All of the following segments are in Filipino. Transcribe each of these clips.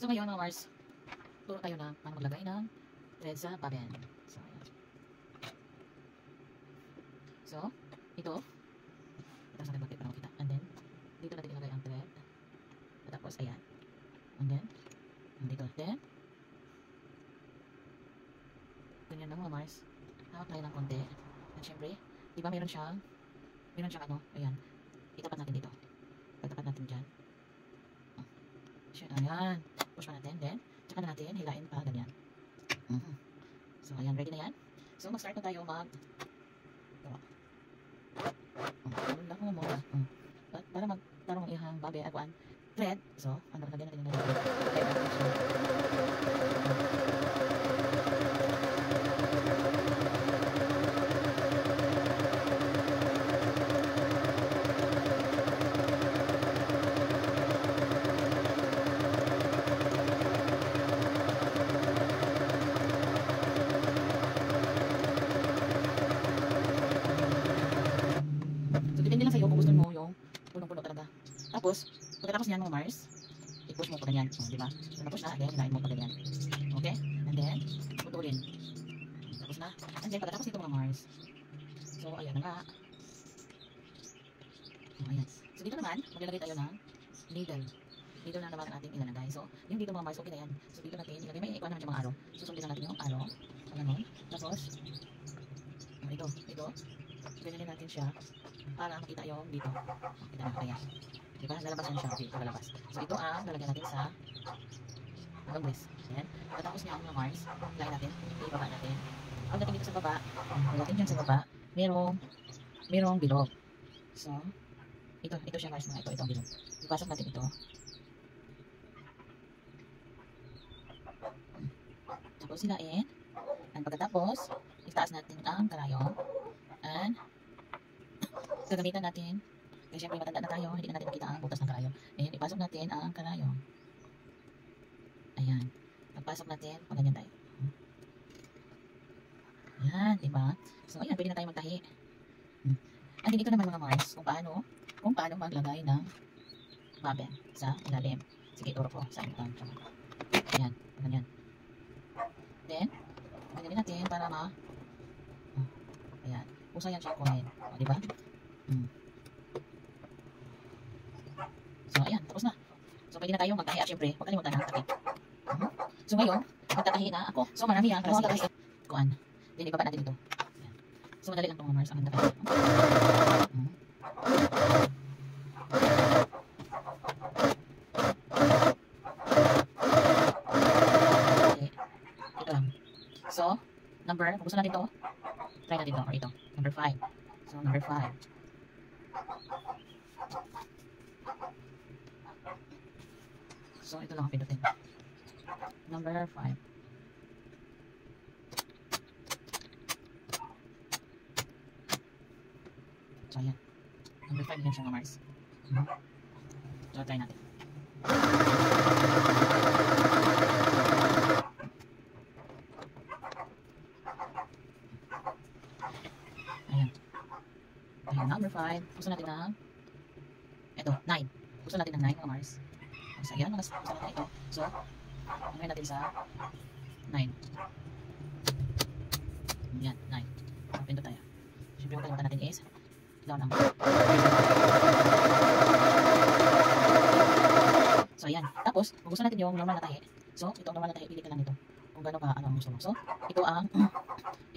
So ngayon mga Mars, turo tayo na paano maglagay ng thread sa bobbin. So ayan. So, ito. Ito sa natin para makita. And then, dito natin ilagay ang thread. At tapos, ayan. And then, dito. Then, ganyan lang mga Mars. Hawak tayo ng konti. At syempre, di ba meron siyang ano, ayan. Itapat natin dito. Pagtapat natin dyan. Ayan. Push pa natin. Then, tsaka na natin hilain pa ganyan. So, ayan. Ready na yan. So, mag-start na tayo ano lang mo muna. Para magtarong ihang babe at thread. So, ano, lagyan natin ng depende lang sa'yo kung gusto mo yung punong-puno talaga. Tapos, pagkatapos niyan mga Mars, i-push mo pa ganyan. Di ba? So, na-push na, then hilain mo pa ganyan. Okay? And then, putulin. Tapos na. And then, pagkatapos ito mga Mars. So, ayan na nga. So, ayan. So, dito naman, maglalagay tayo ng needle. Dito na naman ang ating ilalagay. So, yung dito mga Mars, okay na yan. So, dito natin ilagay. May ikuan naman yung mga araw. Susundin na natin yung araw. Ganun. Tapos, ito. Ganyan natin siya. Para makita yung dito. Kita na kaya. Diba? Lalabas yan siya. Okay, lalabas. So, ito ang lalagyan natin sa hanggang breast. Ayan. Pagkatapos niya ang mga Mars, lain natin. Ibaba natin. Ang natin dito sa baba, natin dyan sa baba, merong bilog. So, ito siya Mars mga ito ang bilog. Ipasok natin ito. Tapos silain. And pagkatapos, itaas natin ang karayong. And, gagamitan natin, kasi syempre matanda na tayo, hindi na natin makita ang butas ng karayong. Ayan, ipasok natin ang karayong. Ayan. Pagpasok natin, ganyan tayo. Ayan, diba? So, ayan, pwede na tayo magtahi. And dito naman mga Mars, kung paano maglagay ng bobbin sa ilalim. Sige, turo ko sa inyo. Ayan, ganyan. Then, ganyan natin para ayan. Usa yan siya kunin. O, diba? So, ayan. Tapos na. So, pwede na tayong magtahi. Siyempre, huwag kalimutan na tahi. So, ngayon, magtatahi na ako. So, marami yan. Kasi, kuan. Then, ibaba natin ito. Ayan. So, madali lang itong Mars. Ang tahi. Okay. Ito lang. So, kung gusto natin ito, try natin ito, or ito. Number 5. So, number 5. So, ito lang ang pindutin. Number 5. So, ayan. Number 5 yan siya mga Mars. So, try natin. Ayan. Ayan, number 5. Gusto natin ng ito, 9. Gusto natin ng 9 mga Mars. So, ayan, gusto natin ito. So, ano natin sa 9. Ayan, 9. So, pindot tayo. Siyempre, yung kalimutan natin is down lang. So, ayan. Tapos, kung gusto natin yung normal na tahi. So, ito ang normal na tahi. Pili ka lang ito. Kung gano'n ka, ano ang gusto mo. So, ito ang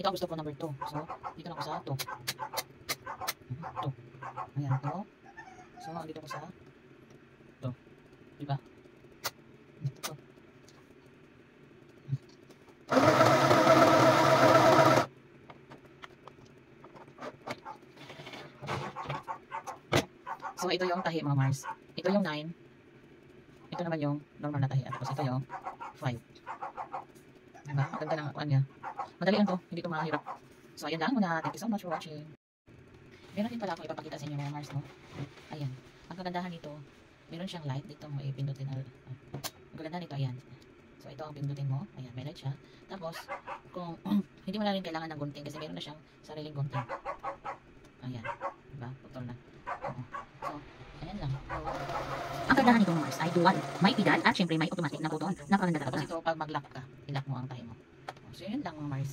gusto ko number 2. So, dito lang ko sa 2. 2. Ayan, 2. So, dito ko sa 2. Diba? Ito. So, ito yung tahi mga Mars. Ito yung 9. Ito naman yung normal na tahi. Tapos ito yung 5. Diba? Maganda lang ang niya. Madali lang to. Hindi ito mahirap. So, ayan lang muna. Thank you so much for watching. Meron din pala akong ipapakita sa inyo mga Mars, no? Ayan. Ang kagandahan nito, meron siyang light. Dito mo ipindutin. Ang kagandahan nito, ayan. So, ito ang pindutin mo. Ayan, may light siya. Tapos, kung hindi mo na rin kailangan ng gunting kasi meron na siyang sariling gunting. Ayan. Diba? Putol na. So, ayan lang. kagandahan nito Mars ay dual. May pedal at syempre may automatic na button. Napakaganda Tapos talaga. ito, pag mag-lock ka, i-lock mo ang tayo mo. So, yun lang Mars.